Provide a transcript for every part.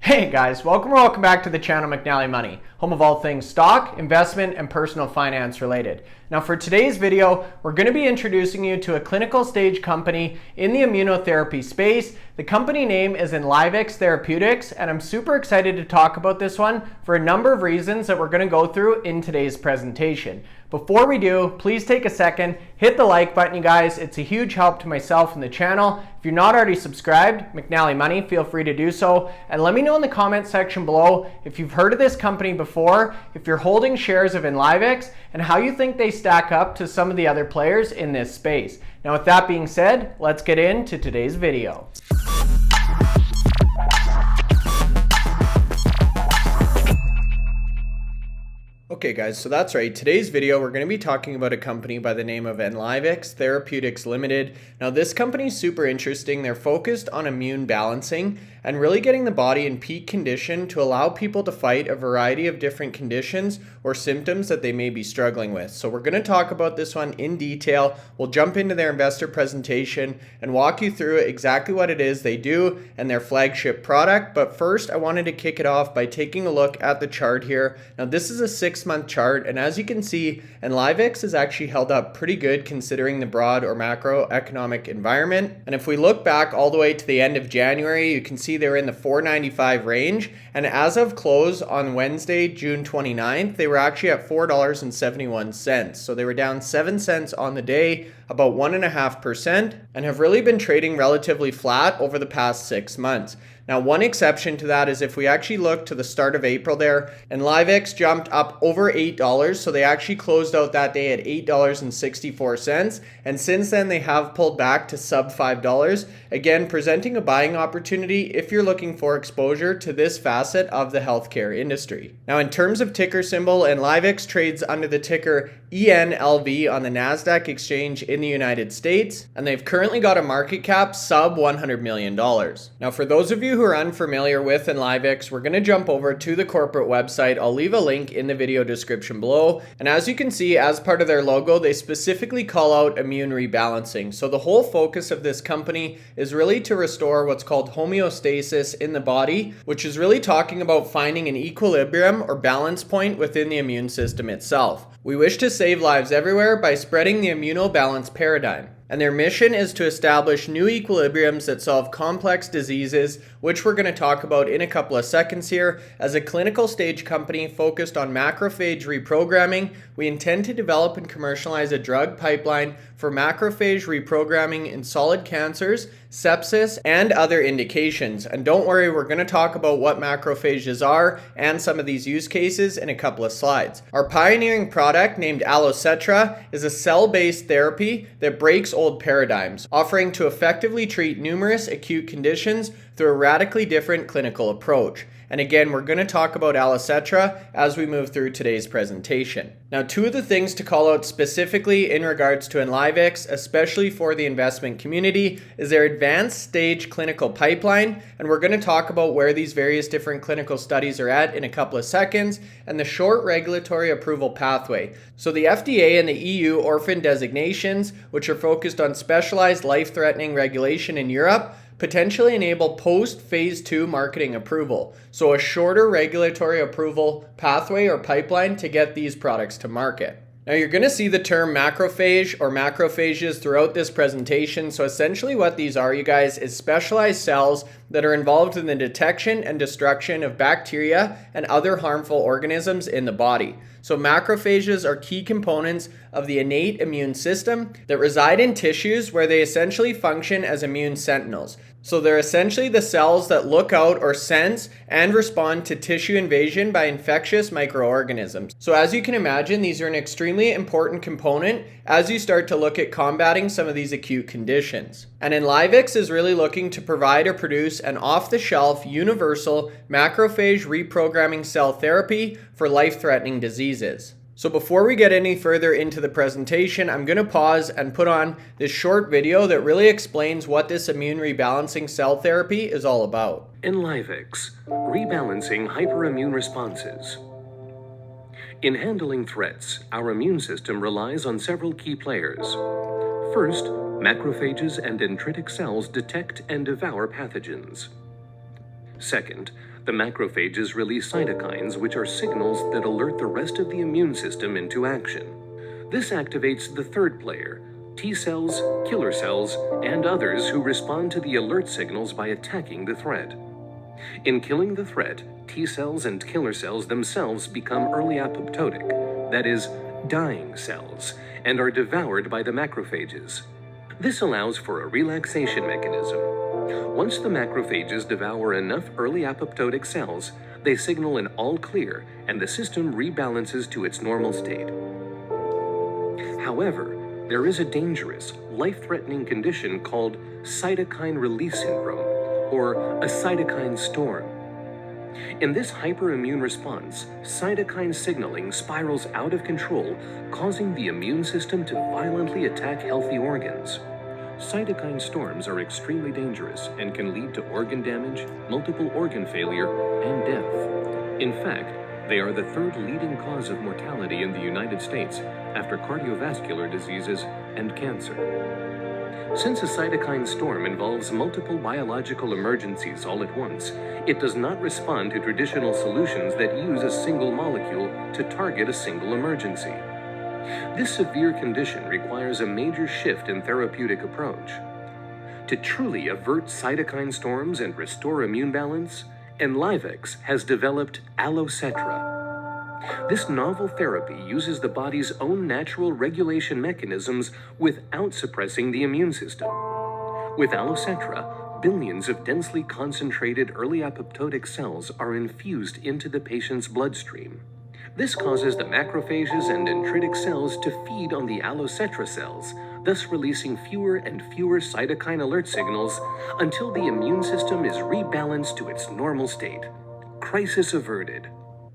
Hey guys, welcome back to the channel McNallie Money, home of all things stock, investment, and personal finance related. Now for today's video, we're going to be introducing you to a clinical stage company in the immunotherapy space. The company name is Enlivex Therapeutics, and I'm super excited to talk about this one for a number of reasons that we're going to go through in today's presentation. Before we do, please take a second, hit the like button, you guys. It's a huge help to myself and the channel. If you're not already subscribed, McNallie Money, feel free to do so. And let me know in the comment section below if you've heard of this company before, if you're holding shares of Enlivex, and how you think they stack up to some of the other players in this space. Now with that being said, let's get into today's video. Okay guys, so that's right. Today's video, we're going to be talking about a company by the name of Enlivex Therapeutics Ltd. Now this company is super interesting. They're focused on immune balancing and really getting the body in peak condition to allow people to fight a variety of different conditions or symptoms that they may be struggling with. So we're going to talk about this one in detail. We'll jump into their investor presentation and walk you through exactly what it is they do and their flagship product. But first, I wanted to kick it off by taking a look at the chart here. Now this is a 6-month chart, and as you can see, Enlivex has actually held up pretty good considering the broad or macroeconomic environment. And if we look back all the way to the end of January, you can see they were in the $4.95 range, and as of close on Wednesday, June 29th, they were actually at $4.71. So they were down 7 cents on the day, about 1.5%, and have really been trading relatively flat over the past 6 months. Now, one exception to that is if we actually look to the start of April there, Enlivex jumped up over $8, so they actually closed out that day at $8.64, and since then they have pulled back to sub $5, again presenting a buying opportunity if you're looking for exposure to this facet of the healthcare industry. Now, in terms of ticker symbol, Enlivex trades under the ticker ENLV on the NASDAQ exchange in the United States, and they've currently got a market cap sub $100 million. Now, for those of you who are unfamiliar with Enlivex, we're going to jump over to the corporate website. I'll leave a link in the video description below. And as you can see, as part of their logo, they specifically call out immune rebalancing. So the whole focus of this company is really to restore what's called homeostasis in the body, which is really talking about finding an equilibrium or balance point within the immune system itself. We wish to save lives everywhere by spreading the immunobalance paradigm. And their mission is to establish new equilibriums that solve complex diseases, which we're going to talk about in a couple of seconds here. As a clinical stage company focused on macrophage reprogramming, we intend to develop and commercialize a drug pipeline for macrophage reprogramming in solid cancers, sepsis, and other indications. And don't worry, we're going to talk about what macrophages are and some of these use cases in a couple of slides. Our pioneering product, named Allocetra, is a cell-based therapy that breaks old paradigms, offering to effectively treat numerous acute conditions through a radically different clinical approach. And again, we're going to talk about Alocetra as we move through today's presentation. Now, two of the things to call out specifically in regards to Enlivex, especially for the investment community, is their advanced stage clinical pipeline. And we're going to talk about where these various different clinical studies are at in a couple of seconds, and the short regulatory approval pathway. So the FDA and the EU orphan designations, which are focused on specialized life-threatening regulation in Europe, potentially enable post-phase 2 marketing approval. So a shorter regulatory approval pathway or pipeline to get these products to market. Now you're going to see the term macrophage or macrophages throughout this presentation. So essentially what these are, you guys, is specialized cells that are involved in the detection and destruction of bacteria and other harmful organisms in the body. So macrophages are key components of the innate immune system that reside in tissues where they essentially function as immune sentinels. So they're essentially the cells that look out or sense and respond to tissue invasion by infectious microorganisms. So as you can imagine, these are an extremely important component as you start to look at combating some of these acute conditions. And Enlivex is really looking to provide or produce an off-the-shelf universal macrophage reprogramming cell therapy for life-threatening diseases. So before we get any further into the presentation, I'm going to pause and put on this short video that really explains what this immune rebalancing cell therapy is all about. Enlivex, rebalancing hyperimmune responses. In handling threats, our immune system relies on several key players. First, macrophages and dendritic cells detect and devour pathogens. Second, The macrophages release cytokines, which are signals that alert the rest of the immune system into action. This activates the third player, T cells, killer cells, and others who respond to the alert signals by attacking the threat. In killing the threat, T cells and killer cells themselves become early apoptotic, that is, dying cells, and are devoured by the macrophages. This allows for a relaxation mechanism. Once the macrophages devour enough early apoptotic cells, they signal an all clear and the system rebalances to its normal state. However, there is a dangerous, life-threatening condition called cytokine release syndrome, or a cytokine storm. In this hyperimmune response, cytokine signaling spirals out of control, causing the immune system to violently attack healthy organs. Cytokine storms are extremely dangerous and can lead to organ damage, multiple organ failure, and death. In fact, they are the third leading cause of mortality in the United States after cardiovascular diseases and cancer. Since a cytokine storm involves multiple biological emergencies all at once, it does not respond to traditional solutions that use a single molecule to target a single emergency. This severe condition requires a major shift in therapeutic approach. To truly avert cytokine storms and restore immune balance, Enlivex has developed Alocetra. This novel therapy uses the body's own natural regulation mechanisms without suppressing the immune system. With Alocetra, billions of densely concentrated early apoptotic cells are infused into the patient's bloodstream. This causes the macrophages and dendritic cells to feed on the Alocetra cells, thus releasing fewer and fewer cytokine alert signals until the immune system is rebalanced to its normal state. Crisis averted.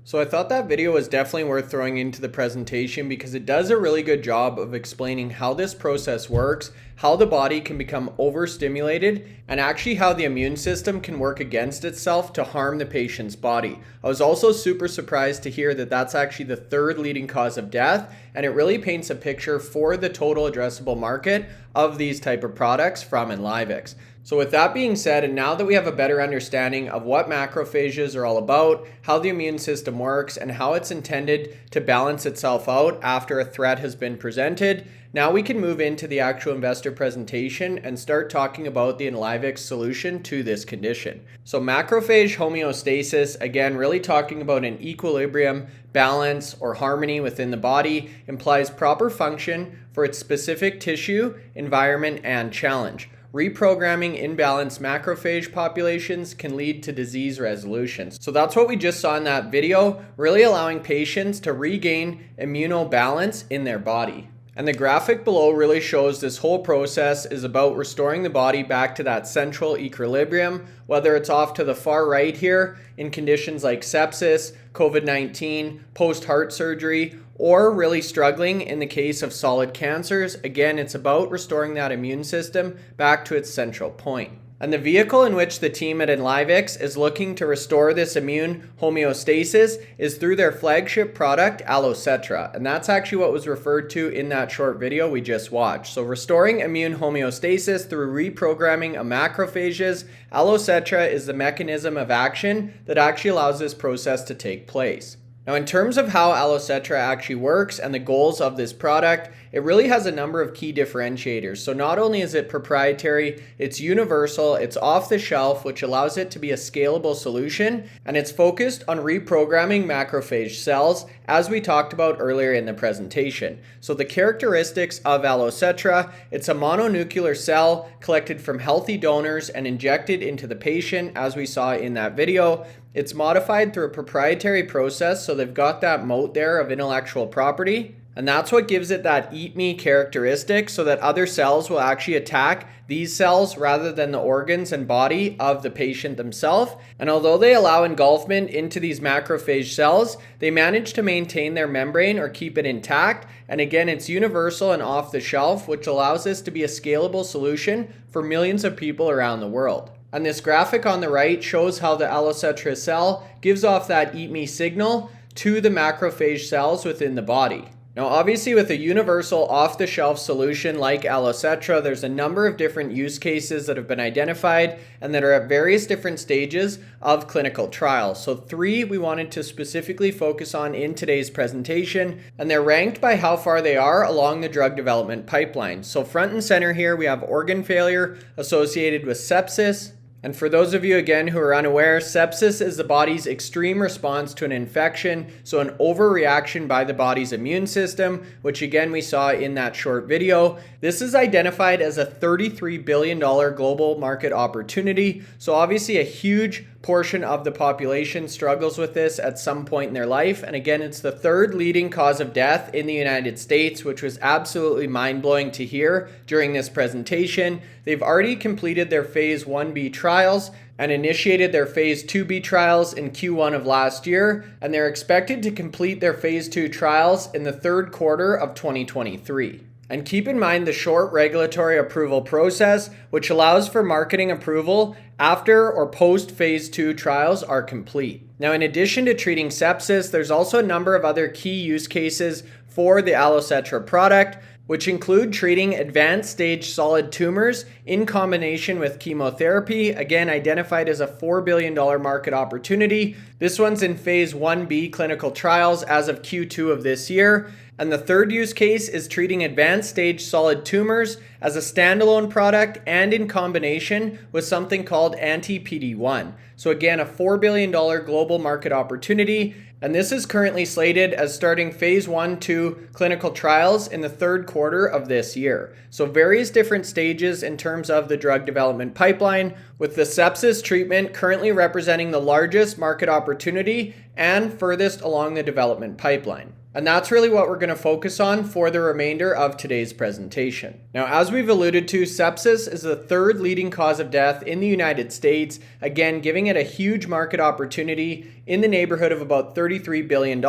So I thought that video was definitely worth throwing into the presentation because it does a really good job of explaining how this process works, how the body can become overstimulated, and actually how the immune system can work against itself to harm the patient's body. I was also super surprised to hear that that's actually the third leading cause of death, and it really paints a picture for the total addressable market of these type of products from Enlivex. So with that being said, and now that we have a better understanding of what macrophages are all about, how the immune system works, and how it's intended to balance itself out after a threat has been presented, now we can move into the actual investor presentation and start talking about the Enlivex solution to this condition. So macrophage homeostasis, again, really talking about an equilibrium, balance, or harmony within the body, implies proper function for its specific tissue, environment, and challenge. Reprogramming imbalanced macrophage populations can lead to disease resolution. So that's what we just saw in that video, really allowing patients to regain immunobalance in their body. And the graphic below really shows this whole process is about restoring the body back to that central equilibrium, whether it's off to the far right here in conditions like sepsis, COVID-19, post-heart surgery, or really struggling in the case of solid cancers. Again, it's about restoring that immune system back to its central point. And the vehicle in which the team at Enlivex is looking to restore this immune homeostasis is through their flagship product, Alocetra. And that's actually what was referred to in that short video we just watched. So restoring immune homeostasis through reprogramming of macrophages, Alocetra is the mechanism of action that actually allows this process to take place. Now, in terms of how Alocetra actually works and the goals of this product, it really has a number of key differentiators. So not only is it proprietary, it's universal, it's off the shelf, which allows it to be a scalable solution, and it's focused on reprogramming macrophage cells, as we talked about earlier in the presentation. So the characteristics of Alocetra, it's a mononuclear cell collected from healthy donors and injected into the patient, as we saw in that video. It's modified through a proprietary process, so they've got that moat there of intellectual property. And that's what gives it that eat me characteristic, so that other cells will actually attack these cells rather than the organs and body of the patient themselves. And although they allow engulfment into these macrophage cells, they manage to maintain their membrane or keep it intact. And again, it's universal and off the shelf, which allows this to be a scalable solution for millions of people around the world. And this graphic on the right shows how the Alocetra cell gives off that eat me signal to the macrophage cells within the body. Now, obviously, with a universal off-the-shelf solution like Alocetra, there's a number of different use cases that have been identified and that are at various different stages of clinical trials. So 3 we wanted to specifically focus on in today's presentation, and they're ranked by how far they are along the drug development pipeline. So front and center here, we have organ failure associated with sepsis. And for those of you, again, who are unaware, sepsis is the body's extreme response to an infection, so an overreaction by the body's immune system, which again we saw in that short video. This is identified as a $33 billion global market opportunity, so obviously a huge portion of the population struggles with this at some point in their life. And again, it's the 3rd leading cause of death in the United States, which was absolutely mind-blowing to hear during this presentation. They've already completed their phase 1B trials and initiated their phase 2B trials in Q1 of last year, and they're expected to complete their phase 2 trials in the 3rd quarter of 2023. And keep in mind the short regulatory approval process, which allows for marketing approval after or post phase 2 trials are complete. Now, in addition to treating sepsis, there's also a number of other key use cases for the Alocetra product, which include treating advanced stage solid tumors in combination with chemotherapy, again identified as a $4 billion market opportunity. This one's in phase 1B clinical trials as of Q2 of this year. And the 3rd use case is treating advanced stage solid tumors as a standalone product and in combination with something called anti-PD-1. So again, a $4 billion global market opportunity. And this is currently slated as starting phase 1-2 clinical trials in the 3rd quarter of this year. So various different stages in terms of the drug development pipeline, with the sepsis treatment currently representing the largest market opportunity and furthest along the development pipeline. And that's really what we're going to focus on for the remainder of today's presentation. Now, as we've alluded to, sepsis is the 3rd leading cause of death in the United States, again, giving it a huge market opportunity in the neighborhood of about $33 billion.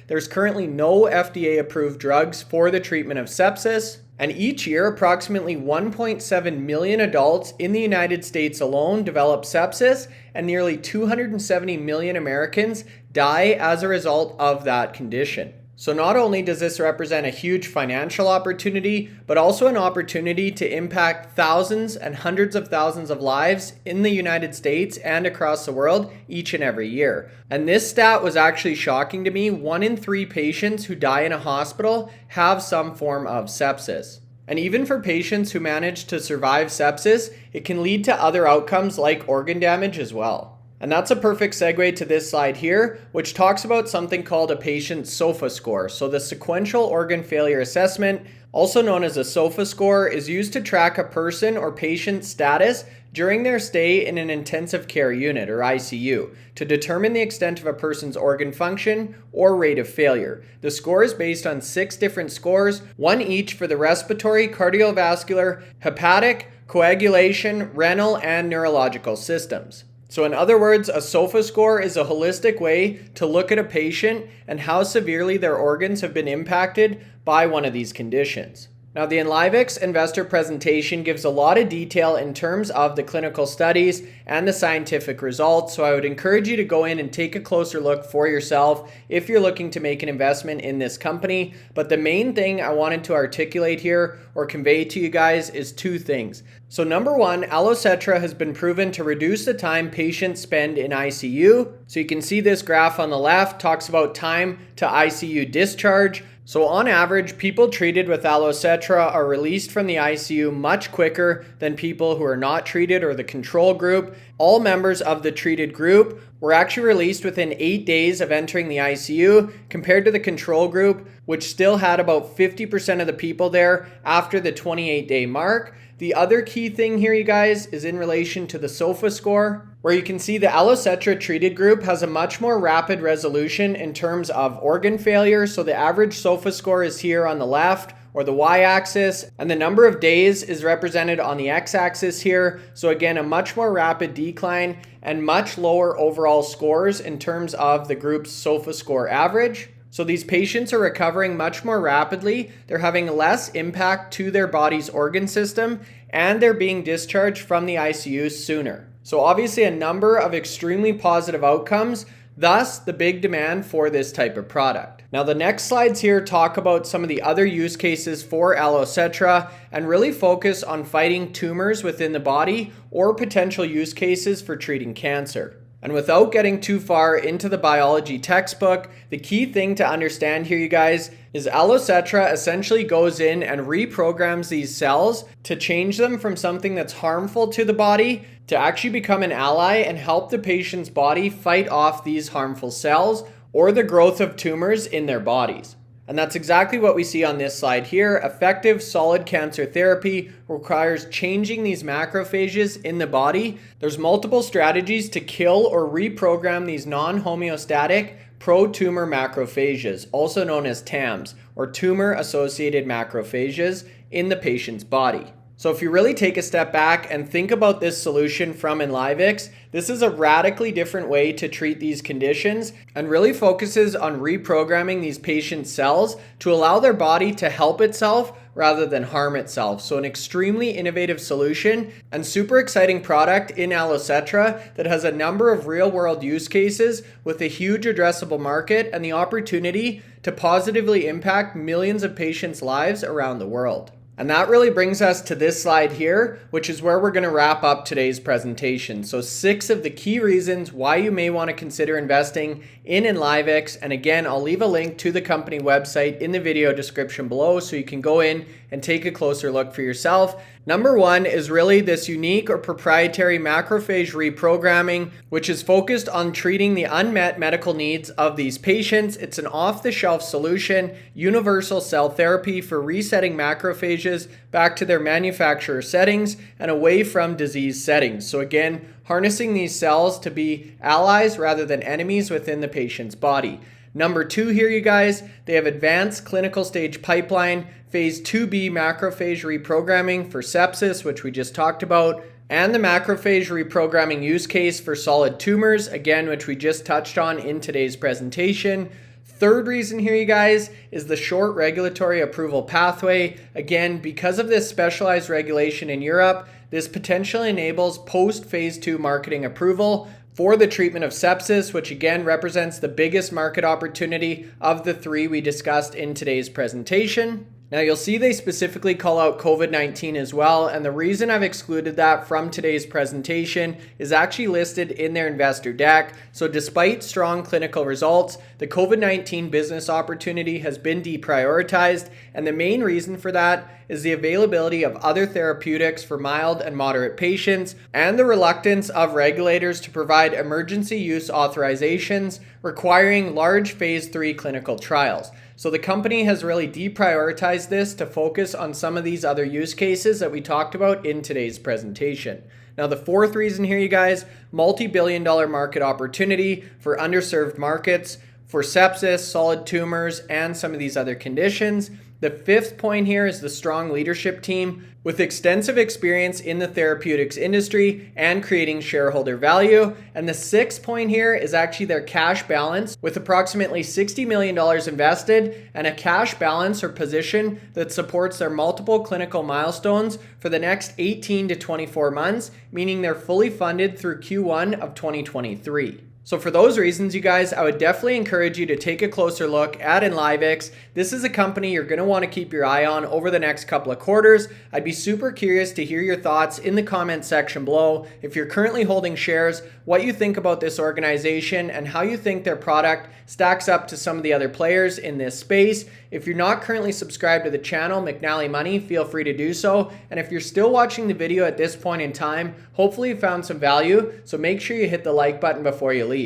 There's currently no FDA-approved drugs for the treatment of sepsis. And each year, approximately 1.7 million adults in the United States alone develop sepsis, and nearly 270 million Americans die as a result of that condition. So not only does this represent a huge financial opportunity, but also an opportunity to impact thousands and hundreds of thousands of lives in the United States and across the world each and every year. And this stat was actually shocking to me. 1 in 3 patients who die in a hospital have some form of sepsis. And even for patients who manage to survive sepsis, it can lead to other outcomes like organ damage as well. And that's a perfect segue to this slide here, which talks about something called a patient SOFA score. So the sequential organ failure assessment, also known as a SOFA score, is used to track a person or patient's status during their stay in an intensive care unit or ICU to determine the extent of a person's organ function or rate of failure. The score is based on 6 different scores, 1 each for the respiratory, cardiovascular, hepatic, coagulation, renal, and neurological systems. So in other words, a SOFA score is a holistic way to look at a patient and how severely their organs have been impacted by one of these conditions. Now, the Enlivex investor presentation gives a lot of detail in terms of the clinical studies and the scientific results, so I would encourage you to go in and take a closer look for yourself if you're looking to make an investment in this company. But the main thing I wanted to articulate here or convey to you guys is 2 things. So number 1, Allocetra has been proven to reduce the time patients spend in ICU. So you can see this graph on the left talks about time to ICU discharge. So on average, people treated with Alocetra are released from the ICU much quicker than people who are not treated or the control group. All members of the treated group were actually released within 8 days of entering the ICU compared to the control group, which still had about 50% of the people there after the 28-day mark. The other key thing here, you guys, is in relation to the SOFA score, where you can see the Alocetra treated group has a much more rapid resolution in terms of organ failure. So the average SOFA score is here on the left, or the y-axis, and the number of days is represented on the x-axis here. So again, a much more rapid decline and much lower overall scores in terms of the group's SOFA score average. So these patients are recovering much more rapidly, they're having less impact to their body's organ system, and they're being discharged from the ICU sooner. So obviously a number of extremely positive outcomes Thus, the big demand for this type of product. Now, the next slides here talk about some of the other use cases for Alocetra and really focus on fighting tumors within the body or potential use cases for treating cancer. And without getting too far into the biology textbook, the key thing to understand here, you guys, is Allocetra essentially goes in and reprograms these cells to change them from something that's harmful to the body to actually become an ally and help the patient's body fight off these harmful cells or the growth of tumors in their bodies. And that's exactly what we see on this slide here. Effective solid cancer therapy requires changing these macrophages in the body. There's multiple strategies to kill or reprogram these non-homeostatic pro-tumor macrophages, also known as TAMs, or tumor-associated macrophages, in the patient's body. So if you really take a step back and think about this solution from Enlivex, this is a radically different way to treat these conditions and really focuses on reprogramming these patients' cells to allow their body to help itself rather than harm itself. So an extremely innovative solution and super exciting product in Alocetra that has a number of real-world use cases with a huge addressable market and the opportunity to positively impact millions of patients' lives around the world. And that really brings us to this slide here, which is where we're going to wrap up today's presentation. So 6 of the key reasons why you may want to consider investing in Enlivex. And again, I'll leave a link to the company website in the video description below so you can go in and take a closer look for yourself. Number 1 is really this unique or proprietary macrophage reprogramming, which is focused on treating the unmet medical needs of these patients. It's an off-the-shelf solution, universal cell therapy for resetting macrophages back to their manufacturer settings and away from disease settings. So again, harnessing these cells to be allies rather than enemies within the patient's body. Number 2 here, you guys, they have advanced clinical stage pipeline, phase 2B macrophage reprogramming for sepsis, which we just talked about, and the macrophage reprogramming use case for solid tumors, again, which we just touched on in today's presentation. Third reason here, you guys, is the short regulatory approval pathway. Again, because of this specialized regulation in Europe, this potentially enables post-phase 2 marketing approval for the treatment of sepsis, which again represents the biggest market opportunity of the 3 we discussed in today's presentation. Now you'll see they specifically call out COVID-19 as well, and the reason I've excluded that from today's presentation is actually listed in their investor deck. So despite strong clinical results, the COVID-19 business opportunity has been deprioritized, and the main reason for that is the availability of other therapeutics for mild and moderate patients and the reluctance of regulators to provide emergency use authorizations requiring large phase 3 clinical trials. So the company has really deprioritized this to focus on some of these other use cases that we talked about in today's presentation. Now the 4th reason here, you guys, multi-billion-dollar market opportunity for underserved markets for sepsis, solid tumors, and some of these other conditions. The 5th point here is the strong leadership team with extensive experience in the therapeutics industry and creating shareholder value. And the 6th point here is actually their cash balance with approximately $60 million invested and a cash balance or position that supports their multiple clinical milestones for the next 18 to 24 months, meaning they're fully funded through Q1 of 2023. So for those reasons, you guys, I would definitely encourage you to take a closer look at Enlivex. This is a company you're going to want to keep your eye on over the next couple of quarters. I'd be super curious to hear your thoughts in the comment section below. If you're currently holding shares, what you think about this organization and how you think their product stacks up to some of the other players in this space. If you're not currently subscribed to the channel, McNallie Money, feel free to do so. And if you're still watching the video at this point in time, hopefully you found some value. So make sure you hit the like button before you leave.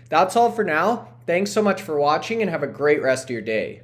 That's all for now. Thanks so much for watching and have a great rest of your day.